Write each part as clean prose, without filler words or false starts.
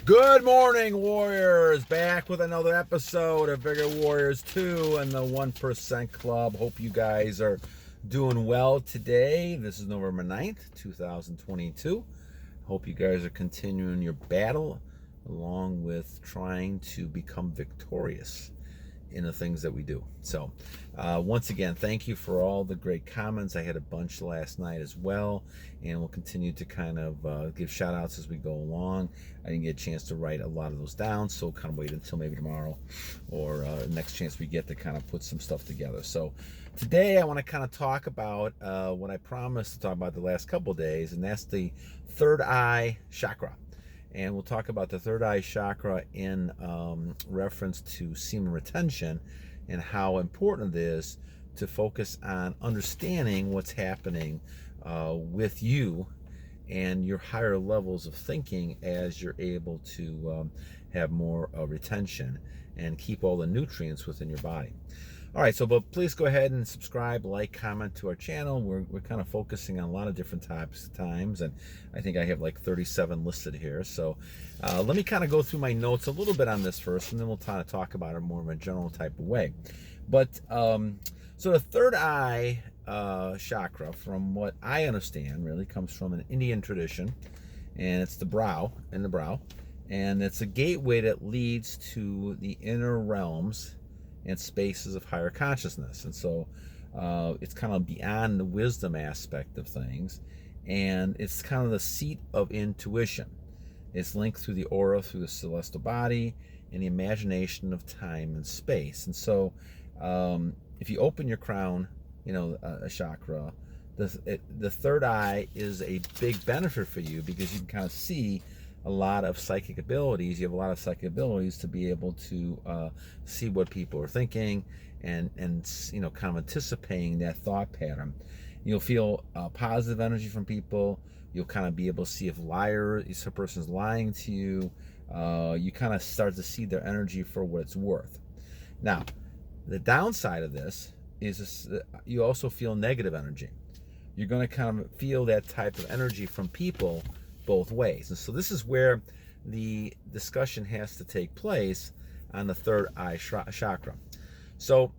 Good morning, Warriors. Back with another episode of Bigger Warriors 2 and the 1% Club. Hope you guys are doing well today. This is November 9th, 2022. Hope you guys are continuing your battle along with trying to become victorious in the things that we do. So once again, thank you for all the great comments. I had a bunch last night as well, and we'll continue to kind of give shout outs as we go along. I didn't get a chance to write a lot of those down, so kind of wait until maybe tomorrow or next chance we get to kind of put some stuff together. So today I want to kind of talk about what I promised to talk about the last couple of days, and that's the third eye chakra. And we'll talk about the third eye chakra in reference to semen retention and how important it is to focus on understanding what's happening with you and your higher levels of thinking as you're able to have more retention and keep all the nutrients within your body. All right, so but please go ahead and subscribe, like, comment to our channel. We're kind of focusing on a lot of different times, and I think I have like 37 listed here. So let me kind of go through my notes a little bit on this first, and then we'll kind of talk about it more in a general type of way. But so the third eye chakra, from what I understand, really comes from an Indian tradition, and it's the brow, and it's a gateway that leads to the inner realms and spaces of higher consciousness. And so it's kind of beyond the wisdom aspect of things, and it's kind of the seat of intuition. It's linked through the aura, through the celestial body, and the imagination of time and space. And so if you open your crown, a chakra, the third eye is a big benefit for you because you can kind of see a lot of psychic abilities. You have a lot of psychic abilities to be able to see what people are thinking and kind of anticipating that thought pattern. You'll feel positive energy from people. You'll kind of be able to see if a person's lying to you. You kind of start to see their energy for what it's worth. Now, the downside of this is you also feel negative energy. You're going to kind of feel that type of energy from people both ways. And so this is where the discussion has to take place on the third eye chakra. So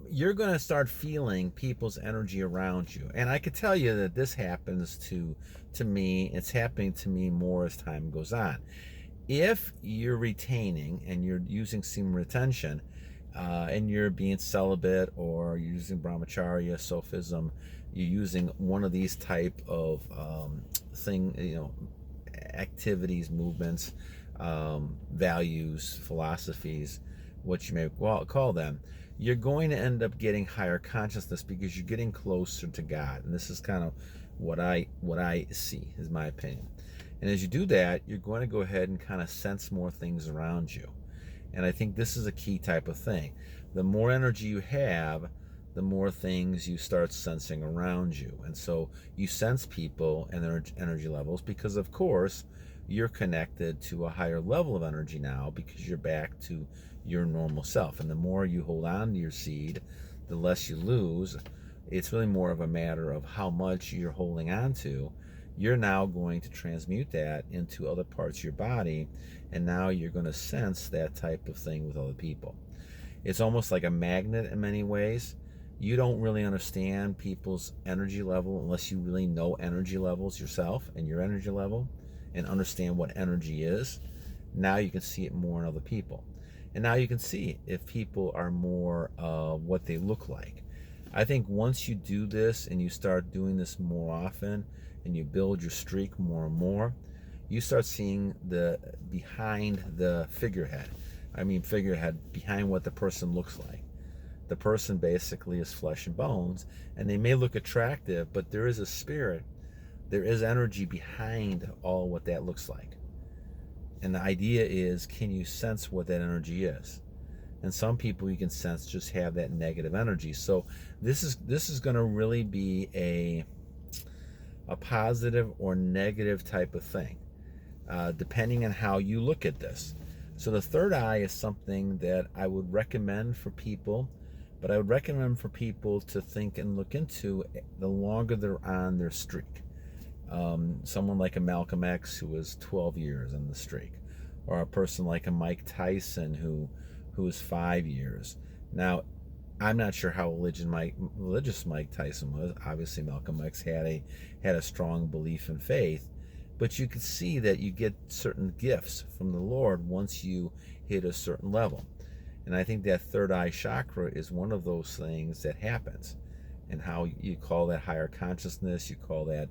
you're going to start feeling people's energy around you. And I could tell you that this happens to me. It's happening to me more as time goes on. If you're retaining and you're using semen retention, and you're being celibate, or you're using brahmacharya, sophism, you're using one of these type of activities, movements, values, philosophies, what you may call them, you're going to end up getting higher consciousness because you're getting closer to God. And this is kind of what I see, is my opinion. And as you do that, you're going to go ahead and kind of sense more things around you. And I think this is a key type of thing. The more energy you have, the more things you start sensing around you. And so you sense people and their energy levels because, of course, you're connected to a higher level of energy now because you're back to your normal self. And the more you hold on to your seed, the less you lose. It's really more of a matter of how much you're holding on to. You're now going to transmute that into other parts of your body, and now you're going to sense that type of thing with other people. It's almost like a magnet in many ways. You don't really understand people's energy level unless you really know energy levels yourself and your energy level and understand what energy is. Now you can see it more in other people. And now you can see if people are more what they look like. I think once you do this and you start doing this more often and you build your streak more and more, you start seeing the behind the figurehead. Figurehead behind what the person looks like. The person basically is flesh and bones, and they may look attractive, but there is a spirit, there is energy behind all what that looks like. And the idea is, can you sense what that energy is? And some people you can sense just have that negative energy. So this is going to really be a positive or negative type of thing, depending on how you look at this. So the third eye is something that I would recommend for people, but I would recommend for people to think and look into the longer they're on their streak. Someone like a Malcolm X who was 12 years on the streak, or a person like a Mike Tyson who was 5 years. Now, I'm not sure how religious Mike Tyson was. Obviously, Malcolm X had a strong belief in faith, but you could see that you get certain gifts from the Lord once you hit a certain level. And I think that third eye chakra is one of those things that happens. And how you call that higher consciousness, you call that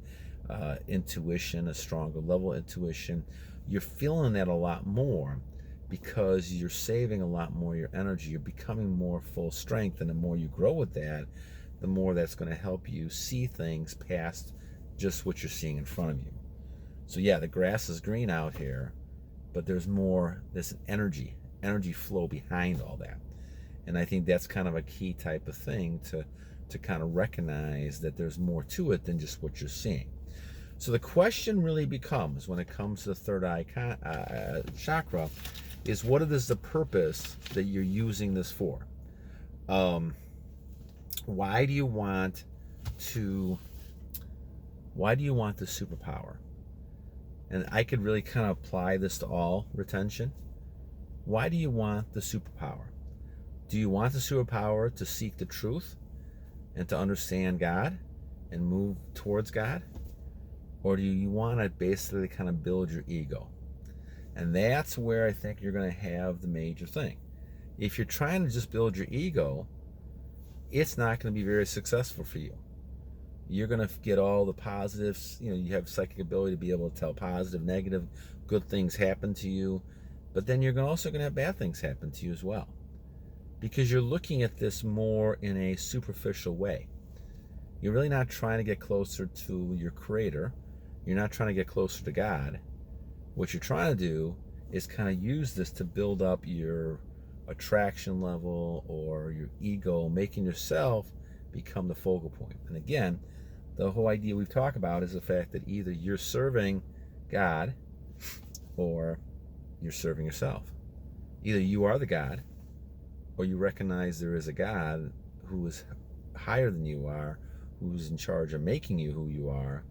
intuition, a stronger level of intuition. You're feeling that a lot more because you're saving a lot more of your energy. You're becoming more full strength, and the more you grow with that, the more that's going to help you see things past just what you're seeing in front of you. So yeah, the grass is green out here, but there's an energy flow behind all that. And I think that's kind of a key type of thing to kind of recognize that there's more to it than just what you're seeing. So the question really becomes, when it comes to the third eye chakra, is what is the purpose that you're using this for? Why do you want the superpower? And I could really kind of apply this to all retention. Why do you want the superpower? Do you want the superpower to seek the truth and to understand God and move towards God? Or do you want to basically kind of build your ego? And that's where I think you're going to have the major thing. If you're trying to just build your ego, it's not going to be very successful for you. You're going to get all the positives. You have psychic ability to be able to tell positive, negative, good things happen to you. But then you're also going to have bad things happen to you as well. Because you're looking at this more in a superficial way. You're really not trying to get closer to your Creator. You're not trying to get closer to God. What you're trying to do is kind of use this to build up your attraction level or your ego, making yourself become the focal point. And again, the whole idea we've talked about is the fact that either you're serving God or you're serving yourself. Either you are the God, or you recognize there is a God who is higher than you are, who's in charge of making you who you are,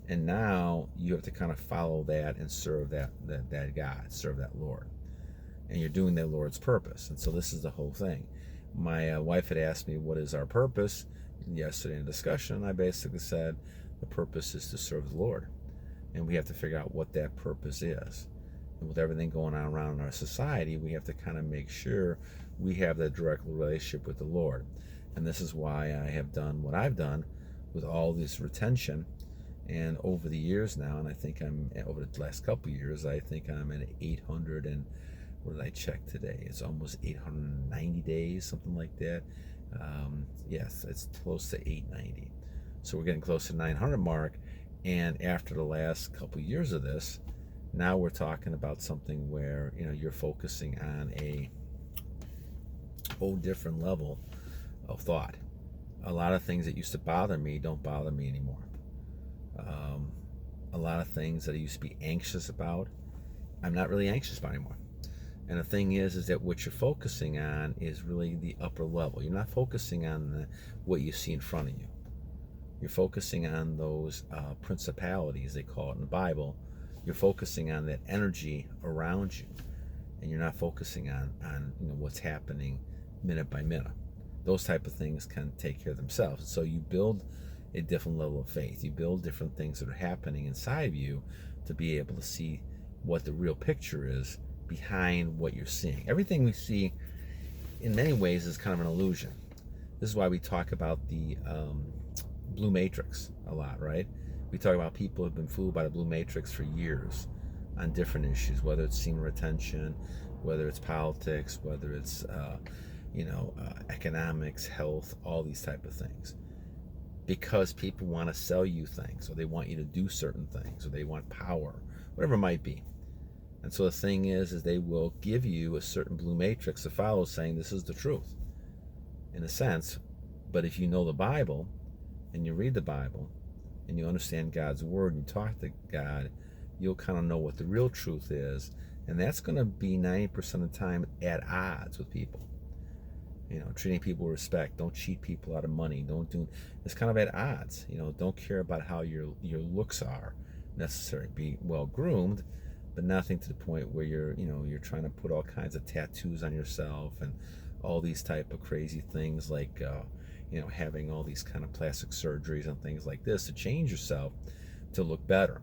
and now you have to kind of follow that and serve that God, serve that Lord. And you're doing that Lord's purpose. And so this is the whole thing. My wife had asked me, what is our purpose? Yesterday in a discussion, I basically said, the purpose is to serve the Lord. And we have to figure out what that purpose is. And with everything going on around in our society, we have to kind of make sure we have that direct relationship with the Lord. And this is why I have done what I've done with all this retention. And over the years now, and I think over the last couple of years, I think I'm at 800 and, what did I check today? It's almost 890 days, something like that. Yes, it's close to 890. So we're getting close to 900 mark. And after the last couple of years of this, now we're talking about something where, you're focusing on a whole different level of thought. A lot of things that used to bother me don't bother me anymore. A lot of things that I used to be anxious about, I'm not really anxious about anymore. And the thing is that what you're focusing on is really the upper level. You're not focusing on what you see in front of you. You're focusing on those principalities, they call it in the Bible. You're focusing on that energy around you, and you're not focusing on what's happening minute by minute. Those type of things can take care of themselves. So you build a different level of faith. You build different things that are happening inside of you to be able to see what the real picture is behind what you're seeing. Everything we see, in many ways, is kind of an illusion. This is why we talk about the blue matrix a lot, right? We talk about people who have been fooled by the blue matrix for years on different issues, whether it's semen retention, whether it's politics, whether it's economics, health, all these type of things. Because people want to sell you things, or they want you to do certain things, or they want power, whatever it might be. And so the thing is they will give you a certain blue matrix to follow, saying this is the truth, in a sense. But if you know the Bible, and you read the Bible, and you understand God's word, and you talk to God, you'll kind of know what the real truth is. And that's going to be 90% of the time at odds with people. treating people with respect. Don't cheat people out of money. It's kind of at odds. Don't care about how your looks are necessary. Be well groomed, but nothing to the point where you're trying to put all kinds of tattoos on yourself and all these type of crazy things like having all these kind of plastic surgeries and things like this to change yourself to look better.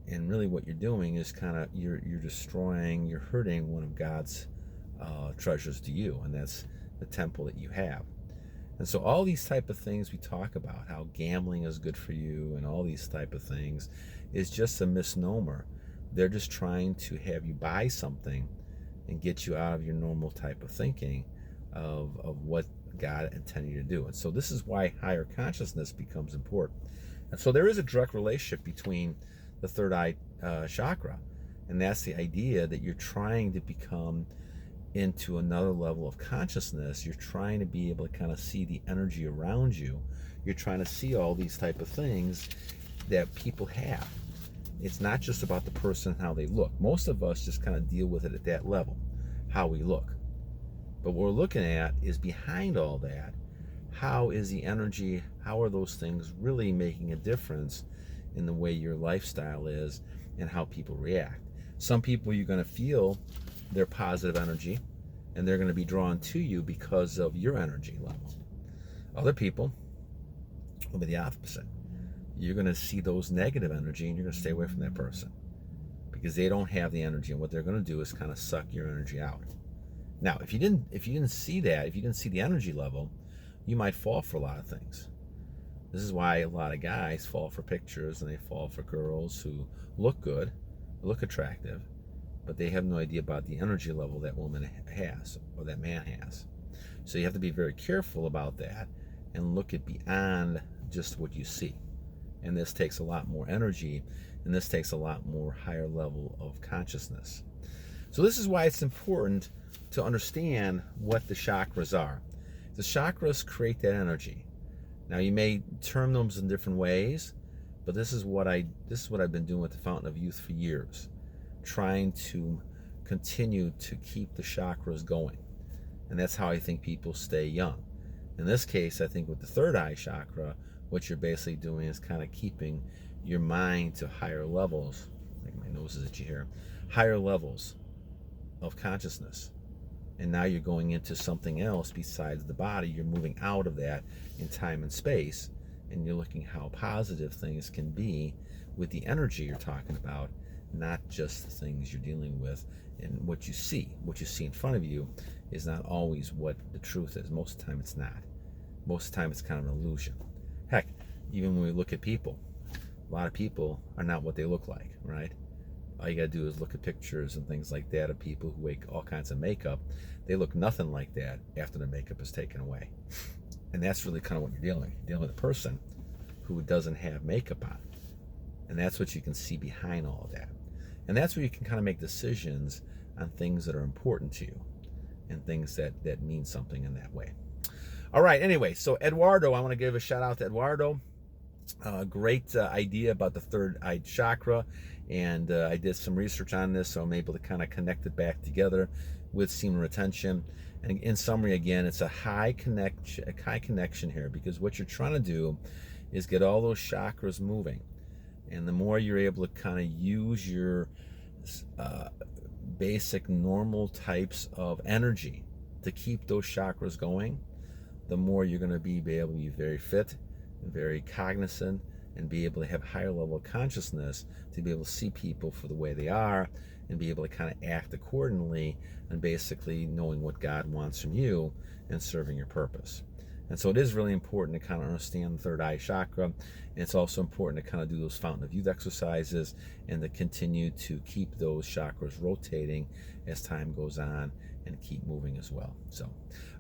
And really what you're doing is you're destroying, you're hurting one of God's treasures to you, and that's the temple that you have. And so all these type of things we talk about, how gambling is good for you and all these type of things, is just a misnomer. They're just trying to have you buy something and get you out of your normal type of thinking of what God intended you to do. And so this is why higher consciousness becomes important. And so there is a direct relationship between the third eye chakra, and that's the idea that you're trying to become into another level of consciousness. You're trying to be able to kind of see the energy around you. You're trying to see all these type of things that people have. It's not just about the person and how they look. Most of us just kind of deal with it at that level, how we look. But what we're looking at is behind all that. How is the energy, how are those things really making a difference in the way your lifestyle is and how people react? Some people, you're going to feel their positive energy and they're going to be drawn to you because of your energy level. Other people will be the opposite. You're going to see those negative energy and you're going to stay away from that person because they don't have the energy, and what they're going to do is kind of suck your energy out. Now, if you didn't see that, if you didn't see the energy level, you might fall for a lot of things. This is why a lot of guys fall for pictures and they fall for girls who look good, look attractive, but they have no idea about the energy level that woman has or that man has. So you have to be very careful about that and look at beyond just what you see. And this takes a lot more energy, and this takes a lot more higher level of consciousness. So this is why it's important to understand what the chakras are. The chakras create that energy. Now you may term them in different ways, but this is what I've been doing with the Fountain of Youth for years, trying to continue to keep the chakras going. And that's how I think people stay young. In this case, I think with the third eye chakra, what you're basically doing is kind of keeping your mind to higher levels, like my nose is itchy here, higher levels of consciousness. And now you're going into something else besides the body. You're moving out of that in time and space, and you're looking how positive things can be with the energy you're talking about, not just the things you're dealing with. And what you see in front of you is not always what the truth is. Most of the time it's not. Most of the time it's kind of an illusion. Heck, even when we look at people, a lot of people are not what they look like, right? All you gotta do is look at pictures and things like that of people who wear all kinds of makeup. They look nothing like that after the makeup is taken away. And that's really kind of what you're dealing with. You're dealing with a person who doesn't have makeup on. And that's what you can see behind all of that. And that's where you can kind of make decisions on things that are important to you and things that mean something in that way. All right, anyway, so Eduardo, I want to give a shout out to Eduardo. Great idea about the third eye chakra, and I did some research on this, so I'm able to kind of connect it back together with semen retention. And in summary, again, it's a high connection here, because what you're trying to do is get all those chakras moving. And the more you're able to kind of use your basic normal types of energy to keep those chakras going, the more you're going to be able to be very fit and very cognizant and be able to have higher level of consciousness to be able to see people for the way they are and be able to kind of act accordingly and basically knowing what God wants from you and serving your purpose. And so it is really important to kind of understand the third eye chakra. And it's also important to kind of do those Fountain of Youth exercises and to continue to keep those chakras rotating as time goes on and keep moving as well. So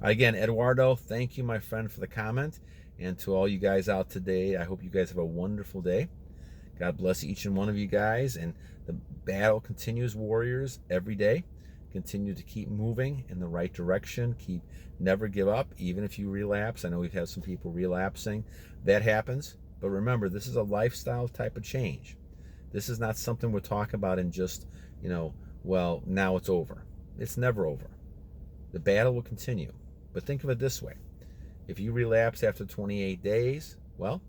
again, Eduardo, thank you, my friend, for the comment. And to all you guys out today, I hope you guys have a wonderful day. God bless each and one of you guys. And the battle continues, warriors, every day. Continue to keep moving in the right direction. Never give up, even if you relapse. I know we've had some people relapsing. That happens. But remember, this is a lifestyle type of change. This is not something we're talking about in just, well, now it's over. It's never over. The battle will continue. But think of it this way. If you relapse after 28 days, well,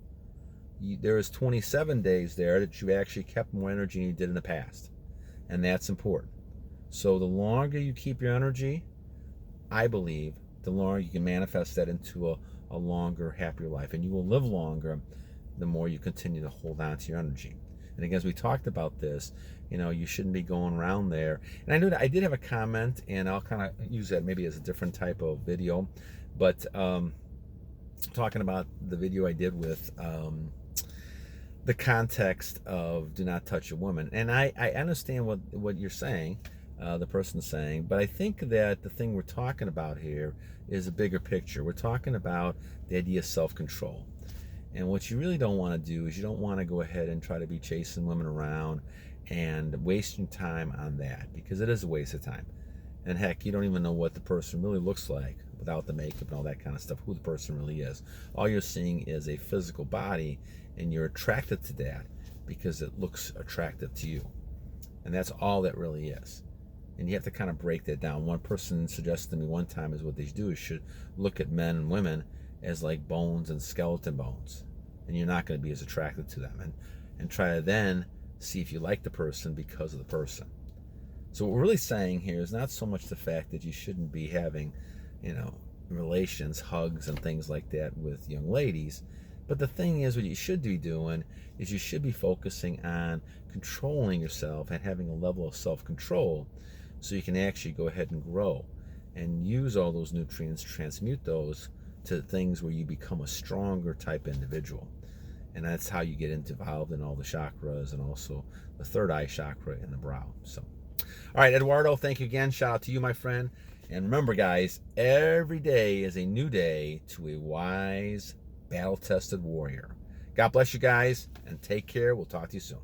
there is 27 days there that you actually kept more energy than you did in the past. And that's important. So the longer you keep your energy, I believe, the longer you can manifest that into a longer, happier life. And you will live longer the more you continue to hold on to your energy. And again, as we talked about this, you shouldn't be going around there. And I knew that I did have a comment, and I'll kind of use that maybe as a different type of video. But talking about the video I did with the context of do not touch a woman. And I understand what you're saying, the person's saying, but I think that the thing we're talking about here is a bigger picture. We're talking about the idea of self-control. And what you really don't want to do is you don't want to go ahead and try to be chasing women around and wasting time on that, because it is a waste of time. And heck, you don't even know what the person really looks like without the makeup and all that kind of stuff, who the person really is. All you're seeing is a physical body, and you're attracted to that because it looks attractive to you. And that's all that really is. And you have to kind of break that down. One person suggested to me one time is what they do is should look at men and women as like bones and skeleton bones. And you're not going to be as attracted to them. And try to then see if you like the person because of the person. So what we're really saying here is not so much the fact that you shouldn't be having, relations, hugs and things like that with young ladies. But the thing is, what you should be doing is you should be focusing on controlling yourself and having a level of self-control so you can actually go ahead and grow and use all those nutrients, transmute those to things where you become a stronger type individual. And that's how you get involved in all the chakras and also the third eye chakra in the brow. So, all right, Eduardo, thank you again. Shout out to you, my friend. And remember, guys, every day is a new day to a wise, battle-tested warrior. God bless you guys, and take care. We'll talk to you soon.